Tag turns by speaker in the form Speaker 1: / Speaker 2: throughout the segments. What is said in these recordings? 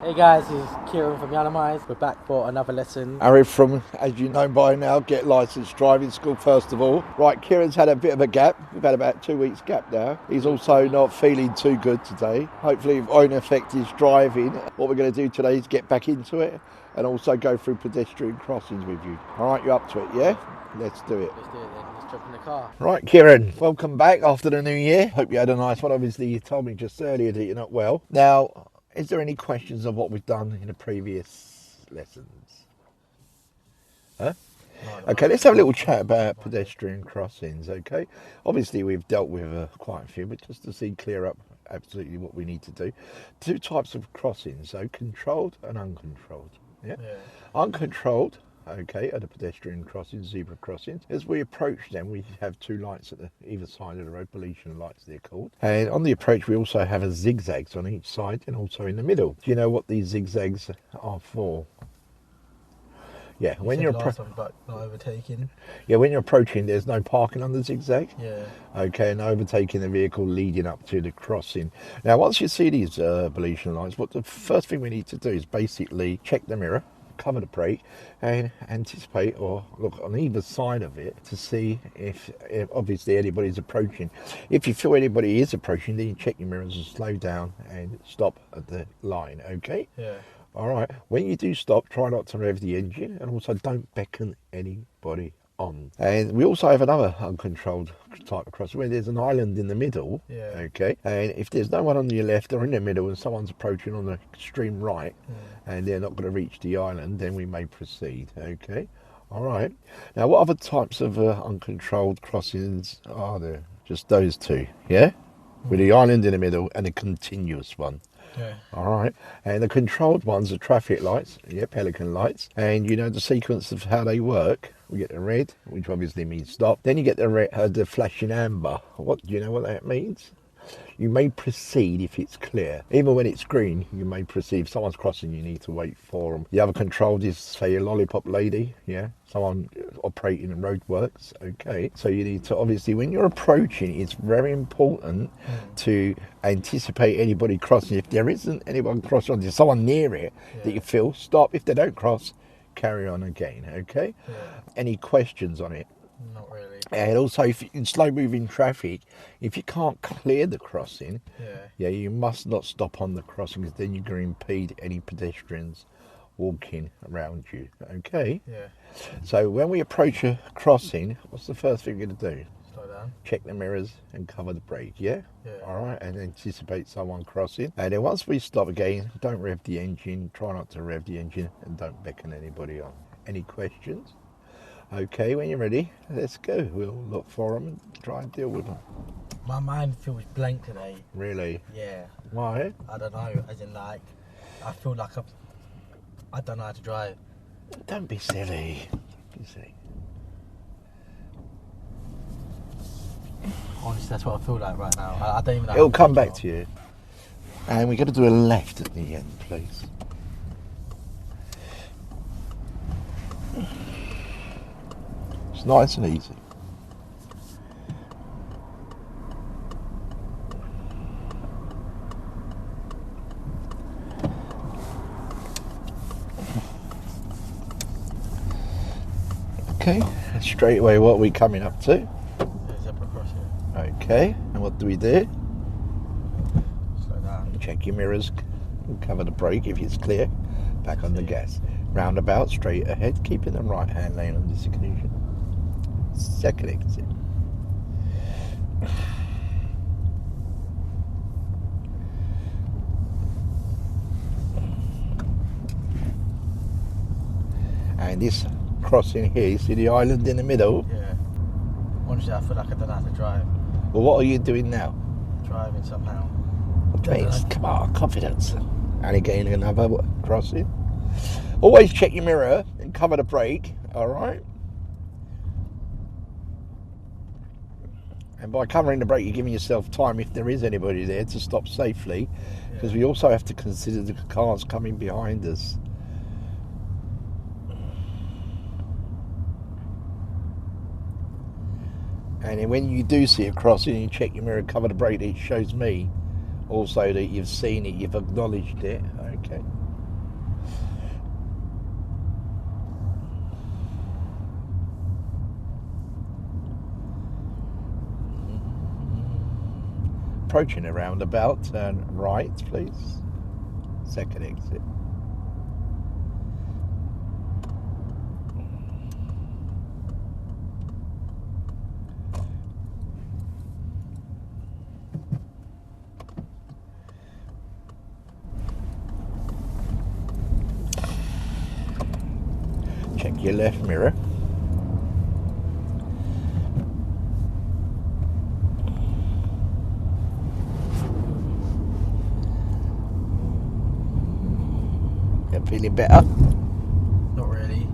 Speaker 1: Hey guys, this is Kieran from Yanamize. We're back for another lesson.
Speaker 2: Harry from, as you know by now, Get Licensed Driving School first of all. Right, Kieran's had a bit of a gap. We've had about 2 weeks gap now. He's also not feeling too good today. Hopefully it won't affect his driving. What we're going to do today is get back into it and also go through pedestrian crossings with you. All right, you up to it, yeah? Let's do it.
Speaker 1: Let's do it then. Let's jump in the car.
Speaker 2: Right, Kieran, welcome back after the new year. Hope you had a nice one. Obviously, you told me just earlier that you're not well. Now, is there any questions of what we've done in the previous lessons? Huh? Okay, let's have a little chat about pedestrian crossings, okay? Obviously, we've dealt with quite a few, but just to see clear up absolutely what we need to do. Two types of crossings, so controlled and uncontrolled. Yeah? Uncontrolled, okay, are the pedestrian crossings, zebra crossings. As we approach them, we have two lights at either side of the road, Peletian lights they're called. And on the approach, we also have a zigzags on each side and also in the middle. Do you know what these zigzags are for? Yeah, when you're
Speaker 1: not overtaking.
Speaker 2: Yeah, when you're approaching, there's no parking on the zigzag.
Speaker 1: Yeah.
Speaker 2: Okay, and overtaking the vehicle leading up to the crossing. Now, once you see these Peletian lights, what the first thing we need to do is basically check the mirror, cover the brake, and anticipate or look on either side of it to see if obviously anybody's approaching. If you feel anybody is approaching, then you check your mirrors and slow down and stop at the line. Okay.
Speaker 1: Yeah.
Speaker 2: All right, when you do stop, try not to rev the engine and also don't beckon anybody on. And we also have another uncontrolled type of crossing where there's an island in the middle.
Speaker 1: Yeah.
Speaker 2: Okay, and if there's no one on your left or in the middle and someone's approaching on the extreme right and they're not going to reach the island, then we may proceed. Okay, all right. Now, what other types of uncontrolled crossings are there? Just those two, yeah? With the island in the middle and a continuous one.
Speaker 1: Yeah.
Speaker 2: All right, and the controlled ones are traffic lights, yeah, pelican lights, and you know the sequence of how they work. We get the red, which obviously means stop. Then you get the red, the flashing amber. What do you know what that means? You may proceed if it's clear. Even when it's green, you may proceed. If someone's crossing, you need to wait for them. The other controlled is, say, a lollipop lady, yeah? Someone operating in roadworks, okay? So you need to, obviously, when you're approaching, it's very important to anticipate anybody crossing. If there isn't anyone crossing, there's someone near it that you feel, stop. If they don't cross, carry on again, okay?
Speaker 1: Yeah.
Speaker 2: Any questions on it?
Speaker 1: Not really.
Speaker 2: And also, if in slow-moving traffic, if you can't clear the crossing, you must not stop on the crossing because then you're going to impede any pedestrians walking around you. Okay?
Speaker 1: Yeah.
Speaker 2: So when we approach a crossing, what's the first thing we're going to do?
Speaker 1: Slow down.
Speaker 2: Check the mirrors and cover the brake, yeah?
Speaker 1: Yeah.
Speaker 2: All right, and anticipate someone crossing. And then once we stop again, don't rev the engine, try not to rev the engine, and don't beckon anybody on. Any questions? Okay, when you're ready, let's go. We'll look for them and try and deal with them.
Speaker 1: My mind feels blank today.
Speaker 2: Really?
Speaker 1: Yeah.
Speaker 2: Why?
Speaker 1: I don't know. As in, like, I feel like I don't know how to drive.
Speaker 2: Don't be silly. Don't be silly.
Speaker 1: Honestly, that's what I feel like right now. I don't even know.
Speaker 2: It'll come back to you. And we're going to do a left at the end, please. It's nice and easy. Okay, straight away what are we coming up to?
Speaker 1: Zebra crossing.
Speaker 2: Okay, and what do we do?
Speaker 1: Slow down.
Speaker 2: Check your mirrors and cover the brake if it's clear. Back on the gas. Roundabout, straight ahead, keeping the right hand lane on this occasion. Second exit. And this crossing here, you see the island in the middle?
Speaker 1: Yeah. Honestly, I feel like I don't know how to drive.
Speaker 2: Well, what are you doing now?
Speaker 1: Driving somehow.
Speaker 2: Come on, confidence. And again, another crossing. Always check your mirror and cover the brake, all right? And by covering the brake, you're giving yourself time, if there is anybody there, to stop safely, because we also have to consider the cars coming behind us. And then when you do see a crossing, you check your mirror, cover the brake, it shows me also that you've seen it, you've acknowledged it. Okay. Approaching a roundabout, turn right, please. Second exit. Check your left mirror. You feeling better?
Speaker 1: Not really.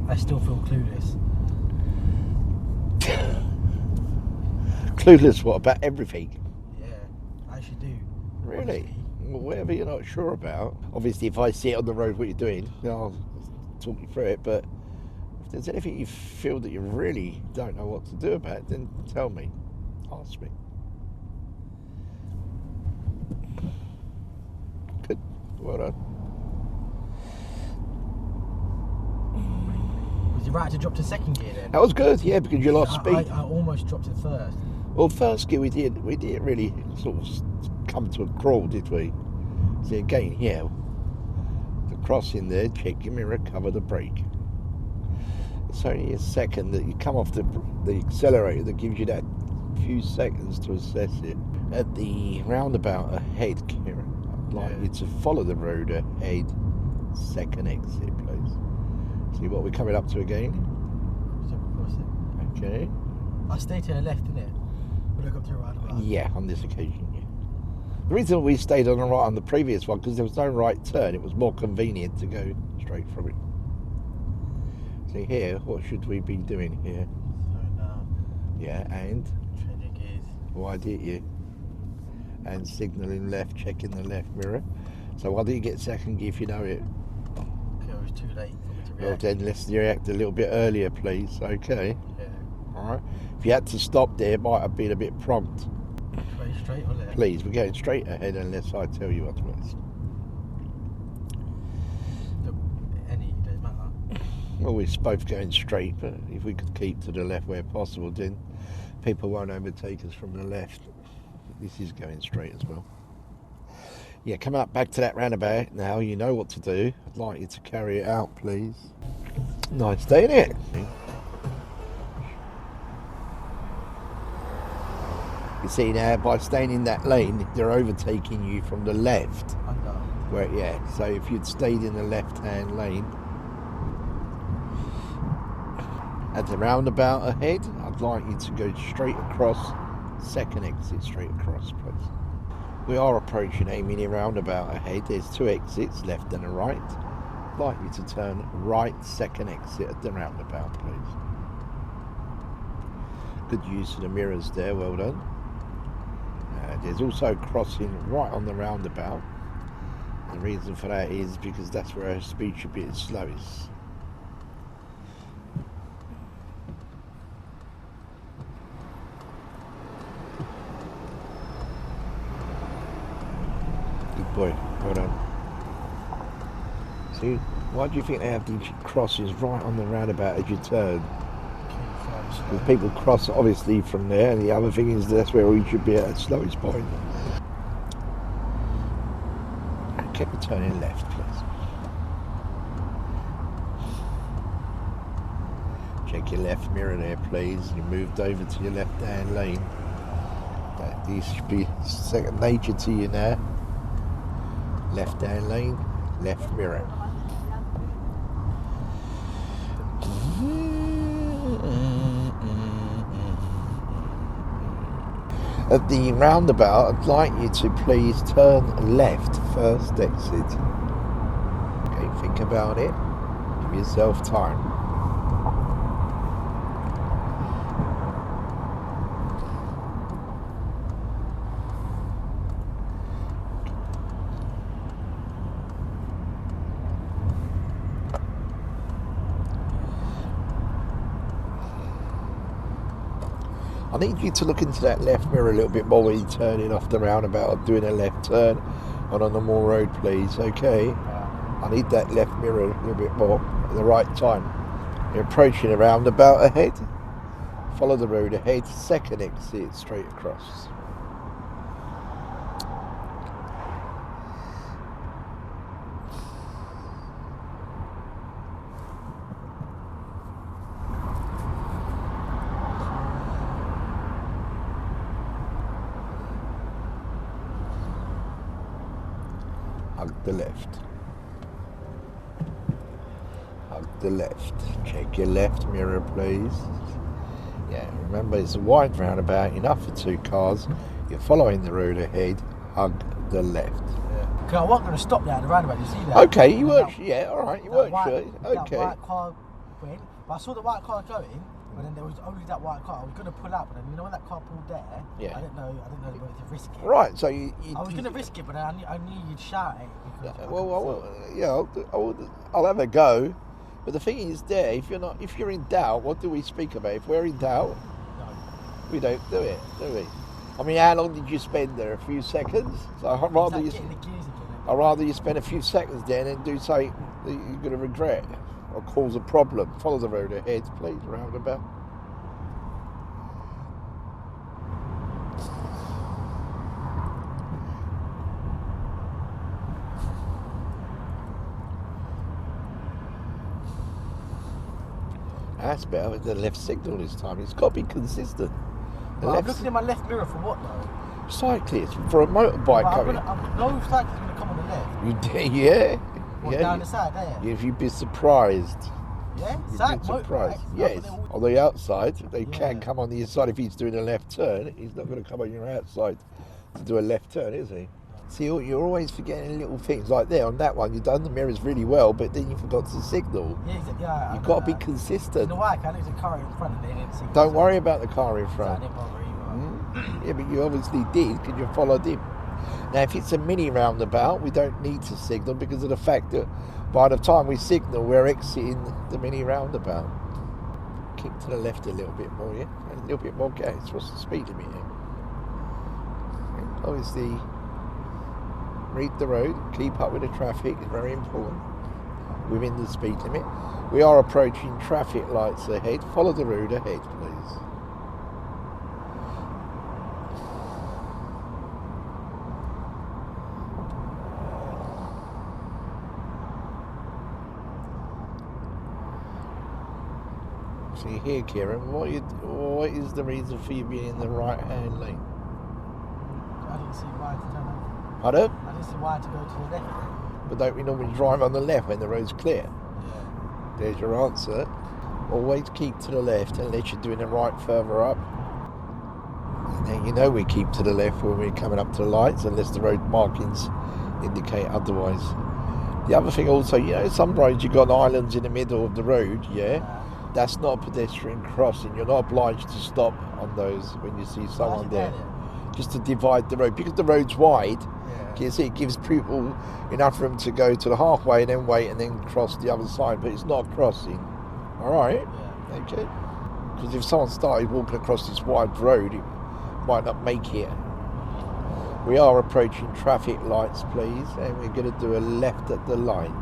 Speaker 1: I still feel clueless.
Speaker 2: Clueless what about everything?
Speaker 1: Yeah, I actually do.
Speaker 2: Really?
Speaker 1: Honestly.
Speaker 2: Well, whatever you're not sure about. Obviously, if I see it on the road what you're doing, then I'll talk you through it. But if there's anything you feel that you really don't know what to do about, then tell me. Ask me. Good. Well done.
Speaker 1: Was it right to drop to second gear then?
Speaker 2: That was good, yeah, because you lost speed.
Speaker 1: I almost dropped to first.
Speaker 2: Well, first gear we didn't really sort of come to a crawl, did we? So again, here, the crossing there, check your mirror, cover the brake. It's only a second that you come off the accelerator that gives you that few seconds to assess it. At the roundabout ahead, Kieran, I'd like you to follow the road ahead, second exit, please. See what we're coming up to again?
Speaker 1: Stop across it.
Speaker 2: Okay.
Speaker 1: I stay to the left, innit? We'll look up to the roundabout.
Speaker 2: Yeah, on this occasion, yeah. The reason we stayed on the right on the previous one, because there was no right turn, it was more convenient to go straight from it. So here, what should we be doing here?
Speaker 1: Slowing down.
Speaker 2: Yeah, and
Speaker 1: Changing gears.
Speaker 2: why did you? And signalling left, checking the left mirror. So why do you get second gear if you know it?
Speaker 1: Okay, it was too late for me to react.
Speaker 2: Well then, let's react a little bit earlier, please. Okay.
Speaker 1: Yeah.
Speaker 2: Alright. If you had to stop there, it might have been a bit prompt.
Speaker 1: Straight or left?
Speaker 2: Please, we're going straight ahead unless I tell you otherwise.
Speaker 1: Any, doesn't matter.
Speaker 2: Well, we're both going straight, but if we could keep to the left where possible, then people won't overtake us from the left. This is going straight as well. Yeah, come up back to that roundabout now. You know what to do. I'd like you to carry it out, please. Nice day, isn't it? You see now, by staying in that lane, they're overtaking you from the left.
Speaker 1: Under.
Speaker 2: Where, yeah, so if you'd stayed in the left-hand lane, at the roundabout ahead, I'd like you to go straight across, second exit straight across, please. We are approaching a mini roundabout ahead. There's two exits, left and a right. I'd like you to turn right, second exit at the roundabout, please. Good use of the mirrors there, well done. There's also crossing right on the roundabout. The reason for that is because that's where our speed should be at slowest. Good boy, well done. See, why do you think they have these crosses right on the roundabout as you turn? Because people cross obviously from there, and the other thing is that's where we should be at the slowest point. Keep it turning left, please. Check your left mirror there, please. You moved over to your left-hand lane. This should be second nature to you now. Left-hand lane, left mirror. At the roundabout, I'd like you to please turn left first exit. Okay, think about it. Give yourself time. I need you to look into that left mirror a little bit more when you're turning off the roundabout or doing a left turn on a normal road, please, okay? I need that left mirror a little bit more at the right time. You're approaching a roundabout ahead. Follow the road ahead, second exit straight across. Hug the left. Hug the left. Check your left mirror, please. Yeah, remember it's a wide roundabout, enough for 2 cars. You're following the road ahead. Hug the left.
Speaker 1: Yeah. Because I wasn't going to stop there at the roundabout, you see that?
Speaker 2: Okay, you weren't. Yeah, all right, you weren't sure. Okay.
Speaker 1: That white car went, but I saw the white car going, but then there was only that white car. I was going to pull up, but then you know when that car pulled there,
Speaker 2: yeah.
Speaker 1: I didn't know whether to risk it.
Speaker 2: Right, so I
Speaker 1: was going to risk it, but I knew you'd shout it.
Speaker 2: I'll have a go. But the thing is, there, if you're in doubt, what do we speak about? If we're in doubt,
Speaker 1: no,
Speaker 2: we don't do it, do we? I mean, how long did you spend there? A few seconds. So I'd rather you spend a few seconds there and do something that you're going to regret or cause a problem. Follow the road ahead, please. Roundabout. That's better with the left signal this time. It's got to be consistent.
Speaker 1: I'm looking in my left mirror for what though?
Speaker 2: Cyclists, for a motorbike coming.
Speaker 1: No cyclists going to come on the left.
Speaker 2: Yeah.
Speaker 1: What,
Speaker 2: yeah.
Speaker 1: down the side there?
Speaker 2: If you'd be surprised.
Speaker 1: Yeah?
Speaker 2: You'd be surprised. Yes. On the outside, they can come on the inside. If he's doing a left turn, he's not going to come on your outside to do a left turn, is he? See, you're always forgetting little things like there. On that one, you've done the mirrors really well, but then you forgot to signal.
Speaker 1: Yeah,
Speaker 2: you've got to be consistent.
Speaker 1: The white car, there's a car in front of me.
Speaker 2: Don't worry about the car in front.
Speaker 1: So I didn't bother either.
Speaker 2: Yeah, but you obviously did because you followed him. Now, if it's a mini roundabout, we don't need to signal because of the fact that by the time we signal, we're exiting the mini roundabout. Kick to the left a little bit more, yeah? A little bit more gas. What's the speed limit here? Obviously, read the road, keep up with the traffic, very important, within the speed limit. We are approaching traffic lights ahead. Follow the road ahead, please. See here, Kieran, what is the reason for you being in the right-hand lane?
Speaker 1: I didn't see why to turn over.
Speaker 2: Pardon?
Speaker 1: I didn't see why to go to the left.
Speaker 2: But don't we normally drive on the left when the road's clear?
Speaker 1: Yeah.
Speaker 2: There's your answer. Always keep to the left unless you're doing the right further up. And then you know we keep to the left when we're coming up to the lights unless the road markings indicate otherwise. The other thing also, some roads you've got islands in the middle of the road, yeah? That's not a pedestrian crossing. You're not obliged to stop on those when you see someone there. Just to divide the road. Because the road's wide, you see, it gives people enough room to go to the halfway and then wait and then cross the other side. But it's not a crossing. All right? Yeah. Okay. Because if someone started walking across this wide road, it might not make it. We are approaching traffic lights, please. And we're going to do a left at the lights.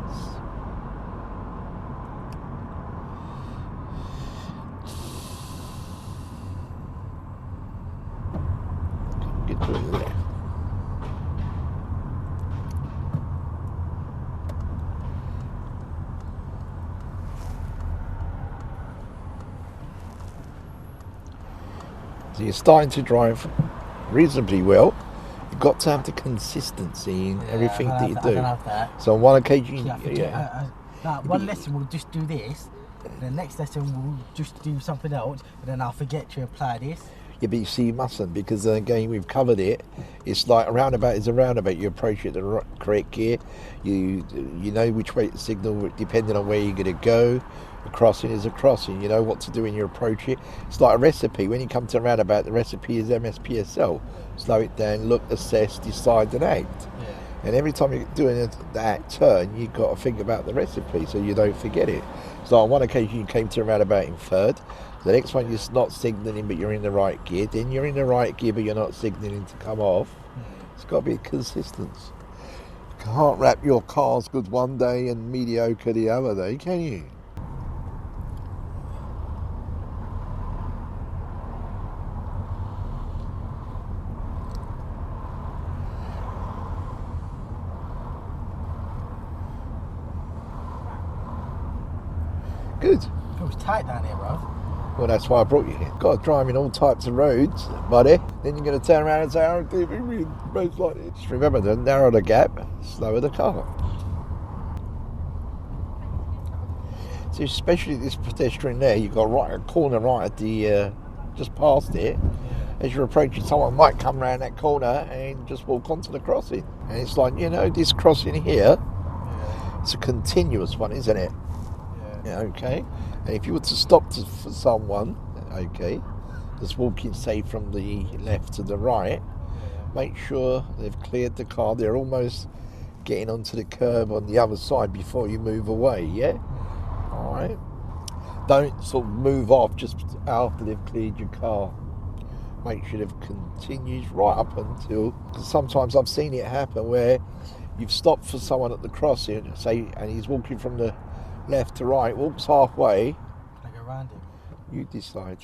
Speaker 2: Get to the left. So you're starting to drive reasonably well. You've got to have the consistency in everything that you do.
Speaker 1: I don't have that.
Speaker 2: So on one occasion,
Speaker 1: one lesson we'll just do this. The next lesson we'll just do something else, and then I'll forget to apply this.
Speaker 2: Yeah, but you see, you mustn't, because again, we've covered it. It's like a roundabout is a roundabout. You approach it the correct gear. You know which way to signal, depending on where you're going to go. A crossing is a crossing. You know what to do when you approach it. It's like a recipe. When you come to a roundabout, the recipe is MSPSL. Slow it down, look, assess, decide, and act. Yeah. And every time you're doing that turn, you've got to think about the recipe so you don't forget it. So on one occasion, you came to a roundabout in third. The next one, you're not signalling, but you're in the right gear. Then you're in the right gear, but you're not signalling to come off. It's got to be consistent. You can't wrap your cars good one day and mediocre the other day, can you? Good.
Speaker 1: It was tight down here, bro.
Speaker 2: Well, that's why I brought you here. Got to drive in all types of roads, buddy. Then you're going to turn around and say, oh, roads like this. Just remember, the narrower the gap, slower the car. So especially this pedestrian there, you've got a corner right at the, just past it. Yeah. As you're approaching, someone might come around that corner and just walk onto the crossing. And it's like, you know, this crossing here, it's a continuous one, isn't it? Yeah. Okay. And if you were to stop for someone, okay, that's walking, say, from the left to the right, make sure they've cleared the car. They're almost getting onto the curb on the other side before you move away, yeah? All right. Don't sort of move off just after they've cleared your car. Make sure they've continued right up until, because sometimes I've seen it happen where you've stopped for someone at the crossing, say, and he's walking from the left to right, walks halfway.
Speaker 1: Can I go around him?
Speaker 2: You decide.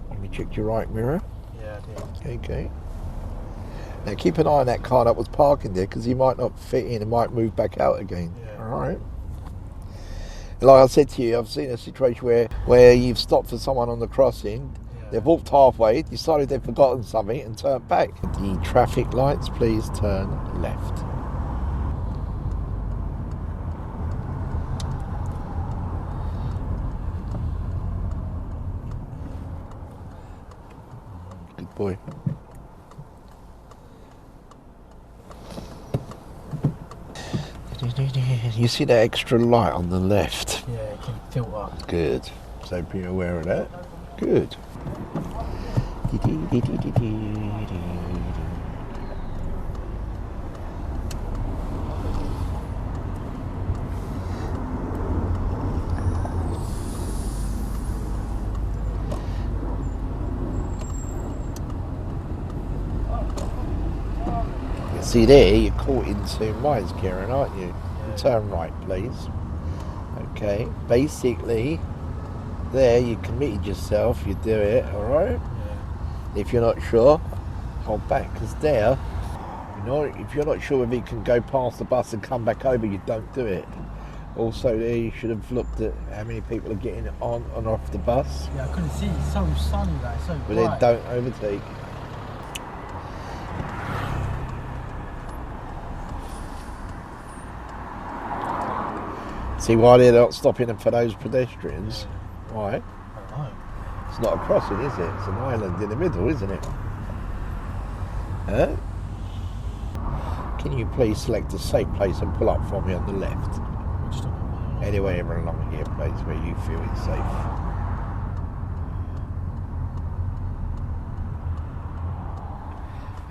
Speaker 2: Let me check your right mirror.
Speaker 1: Yeah, I did.
Speaker 2: Okay. Now keep an eye on that car that was parking there, because he might not fit in and might move back out again. Yeah. All right. And like I said to you, I've seen a situation where you've stopped for someone on the crossing. They've walked halfway, decided they've forgotten something and turned back. The traffic lights, please turn left. Good boy. You see that extra light on the left?
Speaker 1: Yeah, it can tilt up.
Speaker 2: Good. So be aware of that. Good. See there, you're caught in two minds, Kieran, aren't you? Yeah. Turn right, please. Okay, basically, there you committed yourself, you do it, alright? Yeah. If you're not sure, hold back, because there, you know, if you're not sure whether you can go past the bus and come back over, you don't do it. Also there, you should have looked at how many people are getting on and off the bus.
Speaker 1: Yeah, I couldn't see, it's so sunny, like, so bright.
Speaker 2: But then don't overtake. See why they're not stopping for those pedestrians? Why?
Speaker 1: I don't know.
Speaker 2: It's not a crossing, is it? It's an island in the middle, isn't it? Huh? Can you please select a safe place and pull up for me on the left? Anywhere along here, please, where you feel it's safe.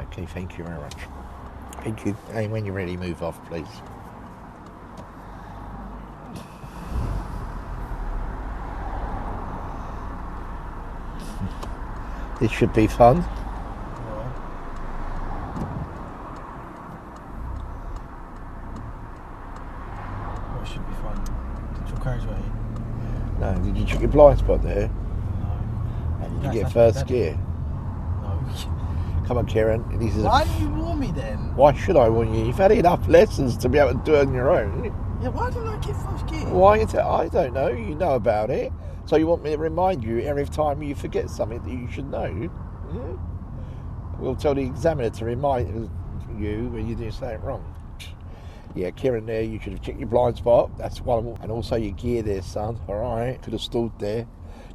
Speaker 2: Okay, thank you very much. Thank you. And when you're ready, move off, please. This should be fun.
Speaker 1: What should be fun? Central carriageway?
Speaker 2: No, did you check your blind spot there?
Speaker 1: No.
Speaker 2: Did you get first gear?
Speaker 1: No.
Speaker 2: Come on, Kieran. This is
Speaker 1: why did you warn me then?
Speaker 2: Why should I warn you? You've had enough lessons to be able to do it on your own.
Speaker 1: Yeah, why didn't I get first gear?
Speaker 2: Why? I don't know. You know about it. So you want me to remind you every time you forget something that you should know? Yeah. We'll tell the examiner to remind you when you do something wrong. Yeah, Kieran, there, you should have checked your blind spot. That's one. And also your gear there, son. All right, could have stalled there.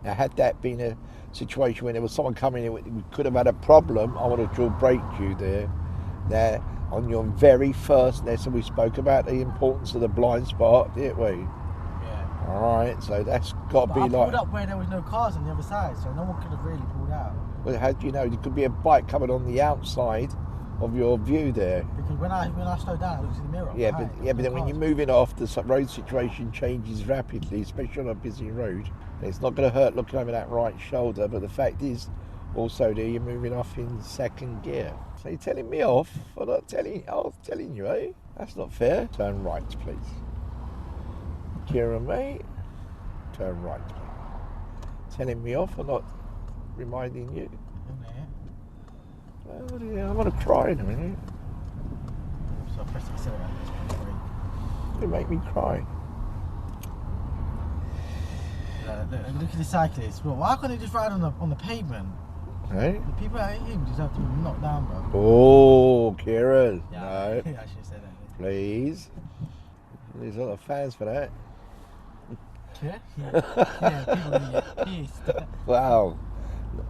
Speaker 2: Now, had that been a situation where there was someone coming in, we could have had a problem. I would have dual braked you there. Now, on your very first lesson, we spoke about the importance of the blind spot, didn't we? Yeah. All right, so that's got to be like.
Speaker 1: I pulled up where there was no cars on the other side, so no one could have really pulled out.
Speaker 2: Well, how do you know? There could be a bike coming on the outside of your view there.
Speaker 1: Because when I slowed down, I looked in the mirror.
Speaker 2: Yeah, but then when you're moving off, the road situation changes rapidly, especially on a busy road. It's not going to hurt looking over that right shoulder, but the fact is, also there, you're moving off in second gear. So you're telling me off for not telling? I was telling you, eh? That's not fair. Turn right, please. Kieran, mate. Turn right, please. Telling me off or not reminding you? Oh, yeah, I'm going to cry in a minute.
Speaker 1: So I pressed accelerator.
Speaker 2: You make me cry.
Speaker 1: Look at the cyclists. Well, why can't they just ride on the pavement?
Speaker 2: Hey?
Speaker 1: The people that hate him just have to be knocked down, bro.
Speaker 2: Oh, Kieran.
Speaker 1: Yeah,
Speaker 2: No.
Speaker 1: I should have said that.
Speaker 2: Please. There's a lot of fans for that.
Speaker 1: Yeah, people are gonna get pissed.
Speaker 2: Wow.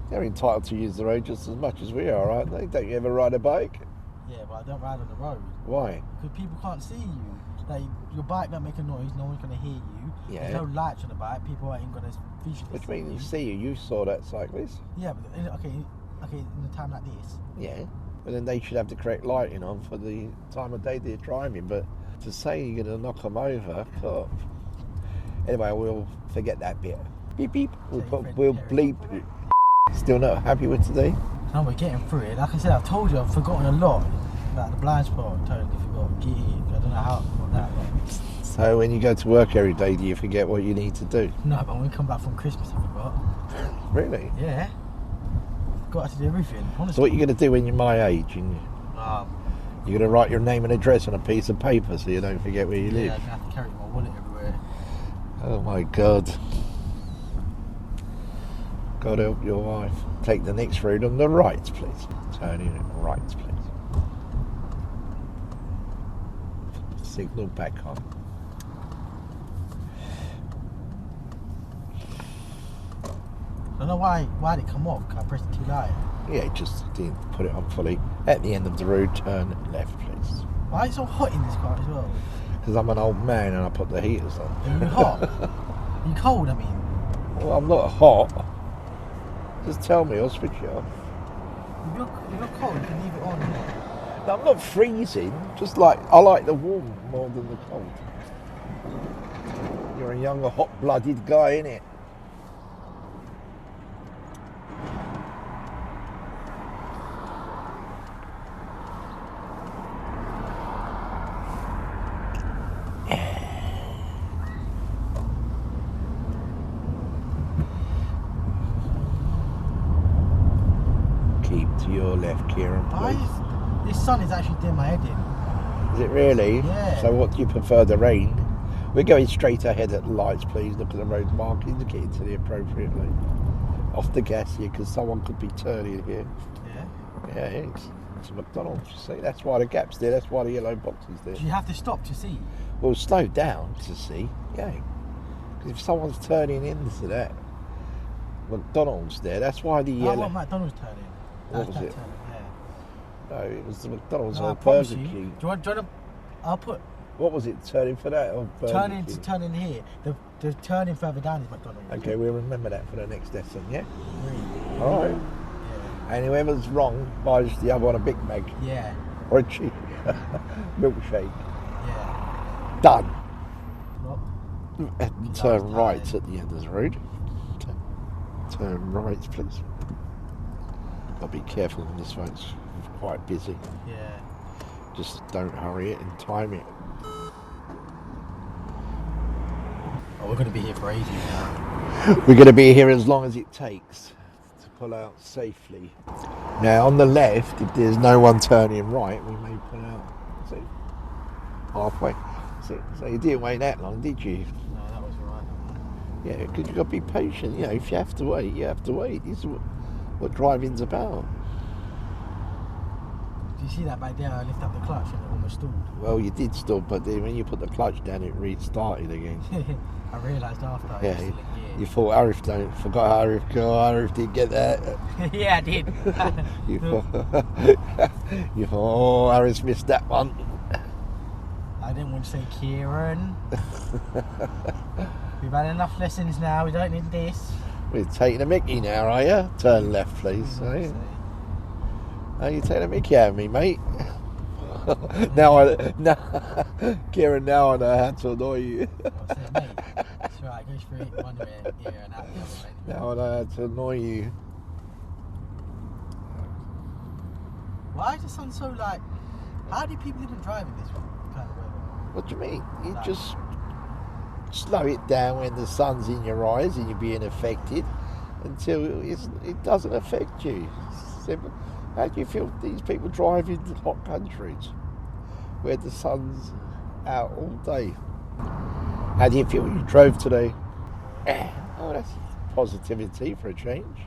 Speaker 2: They're entitled to use the road just as much as we are, aren't they? Don't you ever ride a bike?
Speaker 1: Yeah, but I don't ride on the road.
Speaker 2: Why?
Speaker 1: Because people can't see you. Like, your bike don't make a noise, no one's gonna hear you.
Speaker 2: Yeah.
Speaker 1: There's no lights on the bike, people ain't gonna visually
Speaker 2: Which
Speaker 1: see
Speaker 2: means
Speaker 1: you.
Speaker 2: you see you saw that cyclist.
Speaker 1: Yeah, but okay, in a time like this.
Speaker 2: Yeah. But then they should have the correct lighting on for the time of day they're driving. But to say you're going to knock them over, God. Anyway, we'll forget that bit. Beep beep. We'll bleep. Still not happy with today?
Speaker 1: No, we're getting through it. Like I said, I've told you, I've forgotten a lot. Like the blind spot, totally forgot. Get in. I don't know how that works.
Speaker 2: So when you go to work every day, do you forget what you need to do?
Speaker 1: No, but when we come back from Christmas, I forgot.
Speaker 2: Really?
Speaker 1: Yeah. Got to do everything. Honestly.
Speaker 2: So what are you going to do when you're my age? And you're going to write your name and address on a piece of paper so you don't forget where you live?
Speaker 1: Yeah, I'm going to have to carry my wallet everywhere.
Speaker 2: Oh my God. God help your wife. Take the next road on the right, please. Turn in on the right, please. Signal back on.
Speaker 1: I don't know why did it come off. I pressed it too light.
Speaker 2: Yeah, just didn't put it on fully. At the end of the road, turn left, please.
Speaker 1: Why is it so hot in this car as well?
Speaker 2: Because I'm an old man and I put the heaters on.
Speaker 1: Are you hot? Are you cold, I mean?
Speaker 2: Well, I'm not hot. Just tell me, I'll switch it off.
Speaker 1: If you're cold, you can leave it on.
Speaker 2: No, I'm not freezing. Just like, I like the warm more than the cold. You're a younger, hot-blooded guy, innit? To your left, Kieran, please.
Speaker 1: This sun is actually doing my head in.
Speaker 2: Is it really?
Speaker 1: Yeah.
Speaker 2: So what do you prefer, the rain? We're going straight ahead at the lights, please. Look at the road markings, get into the appropriate lane. Off the gas here, because someone could be turning here.
Speaker 1: Yeah?
Speaker 2: Yeah, it's a McDonald's, you see. That's why the gap's there, that's why the yellow box is there.
Speaker 1: Do you have to stop to see?
Speaker 2: Well, slow down to see, yeah. Because if someone's turning into that McDonald's there, that's why the yellow...
Speaker 1: I want McDonald's turning.
Speaker 2: What was it?
Speaker 1: Turning, yeah.
Speaker 2: No, it was the McDonald's
Speaker 1: No,
Speaker 2: or
Speaker 1: I promise
Speaker 2: Burger
Speaker 1: you.
Speaker 2: King.
Speaker 1: Do you want to... I'll put...
Speaker 2: What was it, turning for that or Burger
Speaker 1: Turning
Speaker 2: King?
Speaker 1: to turning here. The turning further down is McDonald's.
Speaker 2: Okay, we'll remember that for the next lesson, yeah?
Speaker 1: Really?
Speaker 2: Alright.
Speaker 1: Yeah.
Speaker 2: And whoever's wrong buys the other one a Big Mac
Speaker 1: Yeah.
Speaker 2: or a cheese milkshake.
Speaker 1: Yeah.
Speaker 2: Done.
Speaker 1: What?
Speaker 2: And turn right at the end of the road. Turn right, please. I'll be careful on this one, it's quite busy.
Speaker 1: Yeah.
Speaker 2: Just don't hurry it and time it.
Speaker 1: Oh, we're going to be here for ages now.
Speaker 2: We're going to be here as long as it takes to pull out safely. Now on the left, if there's no one turning right, we may pull out, see, halfway. So you didn't wait that long, did you?
Speaker 1: No, that was right.
Speaker 2: Yeah, because you've got to be patient. You know, if you have to wait, you have to wait. This is what driving's about.
Speaker 1: Do you see that back there? I lift up the clutch and it almost stalled.
Speaker 2: Well, you did stop, but then when you put the clutch down, it restarted again.
Speaker 1: I realised after. I
Speaker 2: Yeah,
Speaker 1: was still in
Speaker 2: you thought Arif forgot Arif didn't get that.
Speaker 1: gear. Yeah, I did.
Speaker 2: You thought, oh, Arif missed that one.
Speaker 1: I didn't want to say Kieran. We've had enough lessons now, we don't need this.
Speaker 2: We're taking a mickey now, are you? Turn left, please. Are you taking a mickey out of me, mate? now, Kieran, now I know how to annoy you.
Speaker 1: I said, mate, it's right, go straight one way here and out the other way.
Speaker 2: Now I know how to annoy you.
Speaker 1: Why is the sun so like... How do people even drive in this kind of weather?
Speaker 2: What do you mean? You just slow it down when the sun's in your eyes and you're being affected until it doesn't affect you. Simple. How do you feel these people drive in hot countries where the sun's out all day. How do you feel when you drove today? Oh, that's positivity for a change.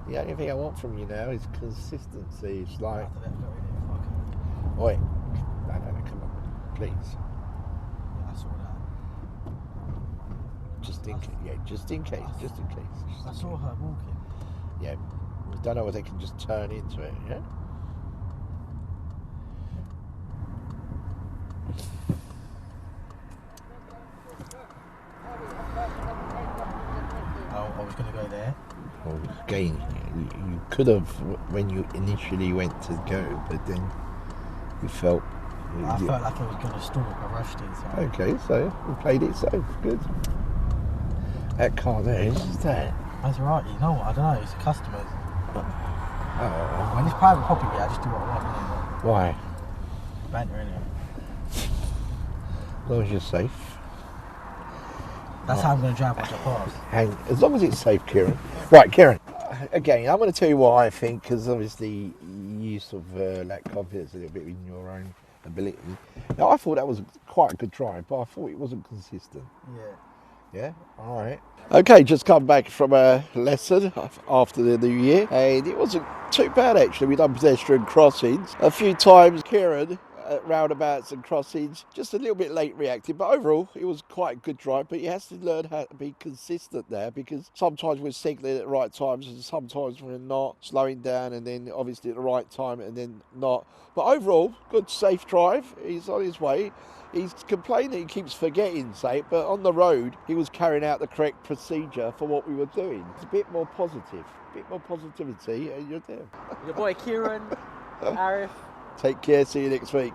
Speaker 2: The only thing I want from you now is consistency. It's like, wait, no, come on, please.
Speaker 1: Yeah, I saw that.
Speaker 2: Just in case.
Speaker 1: I saw her walking.
Speaker 2: Yeah, we don't know whether they can just turn into it, yeah?
Speaker 1: Oh, I was going to go there.
Speaker 2: Well, again, you could have when you initially went to go, but then you felt...
Speaker 1: I felt like I was going to stop. I rushed it. So.
Speaker 2: Okay, so we played it safe. Good. That car there, is that?
Speaker 1: That's right. You know what? I don't know. It's customers.
Speaker 2: Oh.
Speaker 1: When it's private property, I just do what I want.
Speaker 2: Why?
Speaker 1: Banter, innit?
Speaker 2: As long as you're safe.
Speaker 1: That's how I'm going to drive once I pass.
Speaker 2: As long as it's safe, Kieran. Right, Kieran. Again, I'm going to tell you what I think, because obviously you sort of lack confidence a little bit in your own ability. Now, I thought that was quite a good drive, but I thought it wasn't consistent.
Speaker 1: Yeah.
Speaker 2: Yeah, all right. Okay, just come back from a lesson after the new year, and it wasn't too bad actually. We've done pedestrian crossings a few times. Kieran at roundabouts and crossings, just a little bit late reacting, but overall it was quite a good drive. But he has to learn how to be consistent there, because sometimes we're signaling at the right times and sometimes we're not, slowing down and then obviously at the right time and then not. But overall, good safe drive. He's on his way. He's complaining he keeps forgetting, say, but on the road he was carrying out the correct procedure for what we were doing. It's a bit more positive, a bit more positivity, and you're there.
Speaker 1: Your boy Kieran, Arif.
Speaker 2: Take care, see you next week.